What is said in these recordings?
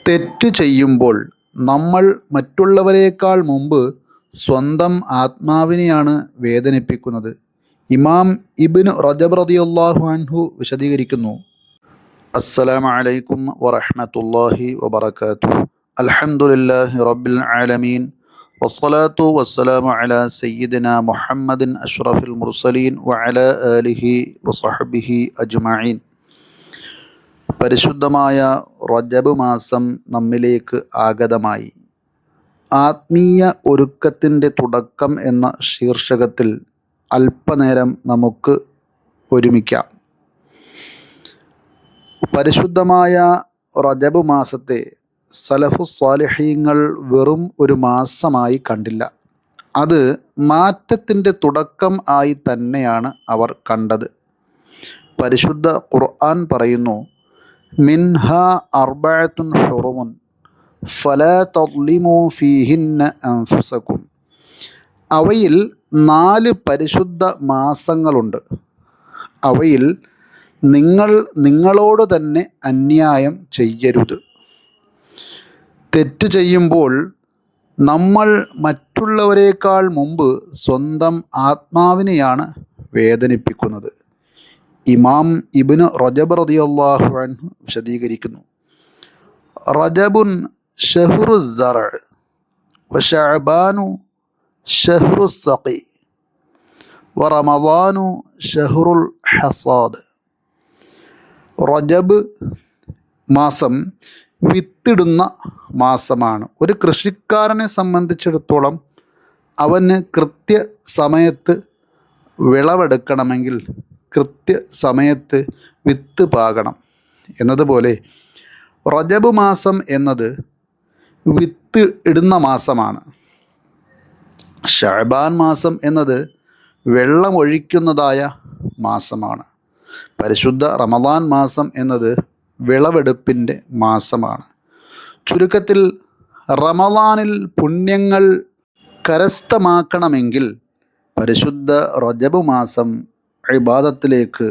തെറ്റ് ചെയ്യുമ്പോൾ നമ്മൾ മറ്റുള്ളവരേക്കാൾ മുമ്പ് സ്വന്തം ആത്മാവിനെയാണ് വേദനിപ്പിക്കുന്നത്. ഇമാം ഇബ്നു റജബ് റളിയല്ലാഹു അൻഹു വിശദീകരിക്കുന്നു. അസ്സലാമു അലൈക്കും വറഹ്മത്തുള്ളാഹി വബറകാതുഹു. അൽഹംദുലില്ലാഹി റബ്ബിൽ ആലമീൻ വസ്സലാത്തു വസ്സലാമു അലാ സയ്യിദിനാ മുഹമ്മദിൻ അഷ്റഫിൽ മുർസലീൻ വഅലാ ആലിഹി വസഹ്ബിഹി അജ്മഈൻ. പരിശുദ്ധമായ റജബ് മാസം നമ്മിലേക്ക് ആഗതമായി. ആത്മീയ ഒരുക്കത്തിൻ്റെ തുടക്കം എന്ന ശീർഷകത്തിൽ അല്പനേരം നമുക്ക് ഒരുമിക്കാം. പരിശുദ്ധമായ റജബ് മാസത്തെ സലഫു സ്വാലിഹീങ്ങൾ വെറും ഒരു മാസമായി കണ്ടില്ല. അത് മാറ്റത്തിൻ്റെ തുടക്കം ആയി തന്നെയാണ് അവർ കണ്ടത്. പരിശുദ്ധ ഖുർആൻ പറയുന്നു, മിൻഹ അർബഅത്തുൻ ഹുറുമുൻ ഫലാ തദ്ലിമൂ ഫീഹിന്ന അൻഫുസകും. അവയിൽ 4 പരിശുദ്ധ മാസങ്ങളുണ്ട്. അവയിൽ നിങ്ങൾ നിങ്ങളോട് തന്നെ അന്യായം ചെയ്യരുത്. തെറ്റ് ചെയ്യുമ്പോൾ നമ്മൾ മറ്റുള്ളവരേക്കാൾ മുമ്പ് സ്വന്തം ആത്മാവിനെയാണ് വേദനിപ്പിക്കുന്നത്. ഇമാം ഇബ്നു റജബ് റളിയല്ലാഹു അൻഹു വിശദീകരിക്കുന്നു, റജബുൻ ഷഹ്റു സറഅ വശഅബാനു ഷഹ്റു സഖി വറമളാനു ഷഹ്റുൽ ഹസാദ്. റജബ് മാസം വിത്തിടുന്ന മാസമാണ്. ഒരു കൃഷിക്കാരനെ സംബന്ധിച്ചിടത്തോളം അവന് കൃത്യസമയത്ത് വിളവെടുക്കണമെങ്കിൽ കൃത്യസമയത്ത് വിത്ത് പാകണം. എന്നതുപോലെ റജബ് മാസം എന്നത് വിത്ത് ഇടുന്ന മാസമാണ്. ശഅബാൻ മാസം എന്നത് വെള്ളമൊഴിക്കുന്നതായ മാസമാണ്. പരിശുദ്ധ റമദാൻ മാസം എന്നത് വിളവെടുപ്പിൻ്റെ മാസമാണ്. ചുരുക്കത്തിൽ റമദാനിൽ പുണ്യങ്ങൾ കരസ്ഥമാക്കണമെങ്കിൽ പരിശുദ്ധ റജബ് മാസം ഇബാദത്തിലേക്ക്,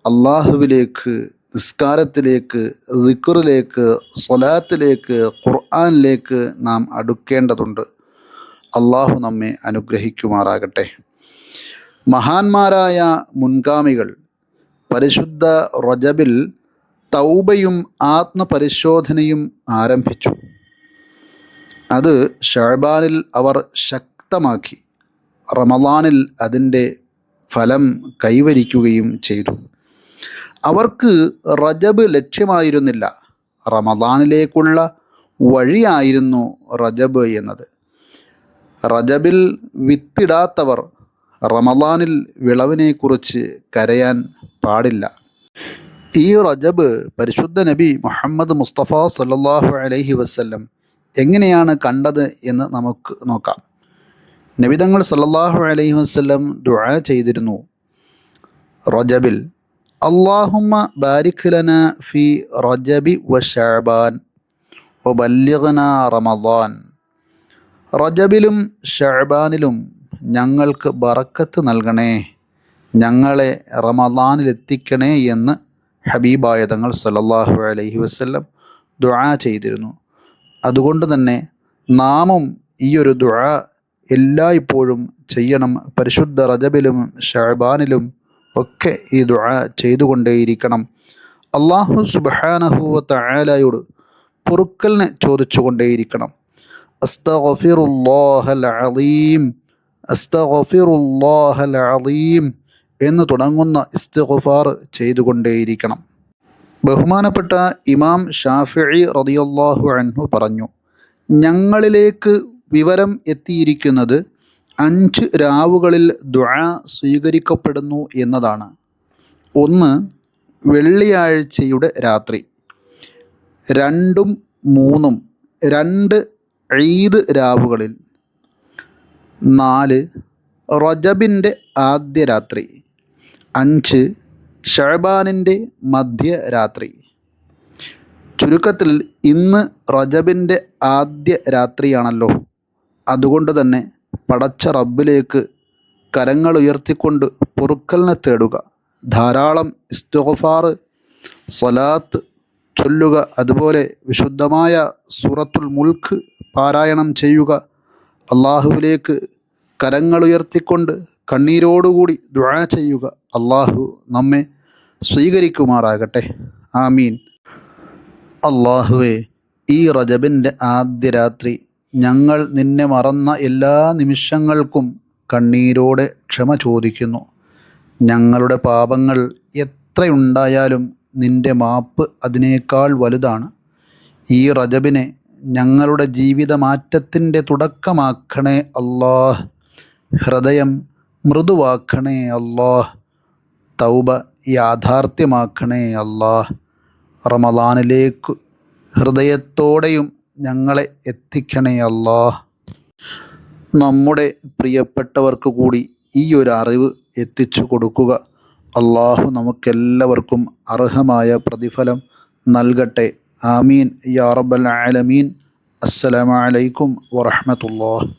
അള്ളാഹുവിലേക്ക്, നിസ്കാരത്തിലേക്ക്, ദിക്റിലേക്ക്, സ്വലാത്തിലേക്ക്, ഖുർആനിലേക്ക് നാം അടുക്കേണ്ടതുണ്ട്. അള്ളാഹു നമ്മെ അനുഗ്രഹിക്കുമാറാകട്ടെ. മഹാന്മാരായ മുൻഗാമികൾ പരിശുദ്ധ റജബിൽ തൗബയും ആത്മപരിശോധനയും ആരംഭിച്ചു. അത് ശഅബാനിൽ അവർ ശക്തമാക്കി. റമദാനിൽ അതിൻ്റെ ഫലം കൈവരിക്കുകയും ചെയ്തു. അവർക്ക് റജബ് ലക്ഷ്യമായിരുന്നില്ല, റമദാനിലേക്കുള്ള വഴിയായിരുന്നു റജബ് എന്നത്. റജബിൽ വിത്തിടാത്തവർ റമദാനിൽ വിളവിനെക്കുറിച്ച് കരയാൻ പാടില്ല. ഈ റജബ് പരിശുദ്ധ നബി മുഹമ്മദ് മുസ്തഫ സല്ലല്ലാഹു അലൈഹി വസല്ലം എങ്ങനെയാണ് കണ്ടത് എന്ന് നമുക്ക് നോക്കാം. നബിതങ്ങൾ സല്ലല്ലാഹു അലൈഹി വസല്ലം ദുആ ചെയ്തിരുന്നു റജബിൽ, അല്ലാഹുമ്മ ബാരിക് ലനാ ഫി റജബി വശഅബാൻ വബല്ലിഗ്നാ റമദാൻ. റജബിലും ശഅബാനിലും ഞങ്ങൾക്ക് ബറക്കത്ത് നൽകണേ, ഞങ്ങളെ റമദാനിലെത്തിക്കണേ എന്ന് ഹബീബായ തങ്ങൾ സല്ലല്ലാഹു അലൈഹി വസല്ലം ദുആ ചെയ്തിരുന്നു. അതുകൊണ്ട് തന്നെ നാമും ഈയൊരു ദുആ എല്ലായ്പ്പോഴും ചെയ്യണം. പരിശുദ്ധ റജബിലും ശഅബാനിലും ഒക്കെ ഈ ദുആ ചെയ്തുകൊണ്ടേയിരിക്കണം. അല്ലാഹു സുബ്ഹാനഹു വ തആലയോട് പൊറുക്കലിനെ ചോദിച്ചുകൊണ്ടേയിരിക്കണം. അസ്തഗ്ഫിറുല്ലാഹൽ അളീം, അസ്തഗ്ഫിറുല്ലാഹൽ അളീം എന്ന് തുടങ്ങുന്ന ഇസ്തിഗ്ഫാർ ചെയ്തുകൊണ്ടേയിരിക്കണം. ബഹുമാനപ്പെട്ട ഇമാം ഷാഫിഈ റളിയല്ലാഹു അൻഹു പറഞ്ഞു, ഞങ്ങളിലേക്ക് വിവരം എത്തിയിരിക്കുന്നത് 5 രാവുകളിൽ ദുആ സ്വീകരിക്കപ്പെടുന്നു എന്നതാണ്. 1 വെള്ളിയാഴ്ചയുടെ രാത്രി, 2ഉം 3ഉം 2 ഈദ് രാവുകളിൽ, 4 റജബിൻ്റെ ആദ്യ രാത്രി, 5 ശഅബാനിൻ്റെ മധ്യരാത്രി. ചുരുക്കത്തിൽ ഇന്ന് റജബിൻ്റെ ആദ്യ രാത്രിയാണല്ലോ. അതുകൊണ്ട് തന്നെ പടച്ച റബ്ബിലേക്ക് കരങ്ങൾ ഉയർത്തിക്കൊണ്ട് പൊറുക്കലിനെ തേടുക. ധാരാളം ഇസ്തിഗ്ഫാർ, സ്വലാത്ത്, ചൊല്ലുക. അതുപോലെ വിശുദ്ധമായ സൂറത്തുൽ മുൽക്ക് പാരായണം ചെയ്യുക. അള്ളാഹുവിലേക്ക് കരങ്ങളുയർത്തിക്കൊണ്ട് കണ്ണീരോടുകൂടി ദുആ ചെയ്യുക. അള്ളാഹു നമ്മെ സ്വീകരിക്കുമാറാകട്ടെ. ആമീൻ. അള്ളാഹുവേ, ഈ റജബിൻ്റെ ആദ്യ രാത്രി ഞങ്ങൾ നിന്നെ മറന്ന എല്ലാ നിമിഷങ്ങൾക്കും കണ്ണീരോടെ ക്ഷമ ചോദിക്കുന്നു. ഞങ്ങളുടെ പാപങ്ങൾ എത്രയുണ്ടായാലും നിന്റെ മാപ്പ് അതിനേക്കാൾ വലുതാണ്. ഈ റജബിനെ ഞങ്ങളുടെ ജീവിതമാറ്റത്തിൻ്റെ തുടക്കമാക്കണേ അല്ലാഹ്. ഹൃദയം മൃദുവാക്കണേ അല്ലാഹ്. തൗബ യാഥാർത്ഥ്യമാക്കണേ അല്ലാഹ്. റമളാനിലേക്ക് ഹൃദയത്തോടെയും ഞങ്ങളെ എത്തിക്കണേ അല്ലാഹ്. നമ്മുടെ പ്രിയപ്പെട്ടവർക്ക് കൂടി ഈ ഒരു അറിവ് എത്തിച്ചു കൊടുക്കുക. അള്ളാഹു നമുക്കെല്ലാവർക്കും അർഹമായ പ്രതിഫലം നൽകട്ടെ. ആമീൻ യാ റബ്ബൽ ആലമീൻ. അസ്സലാമു അലൈക്കും വറഹ്മത്തുള്ളാഹി.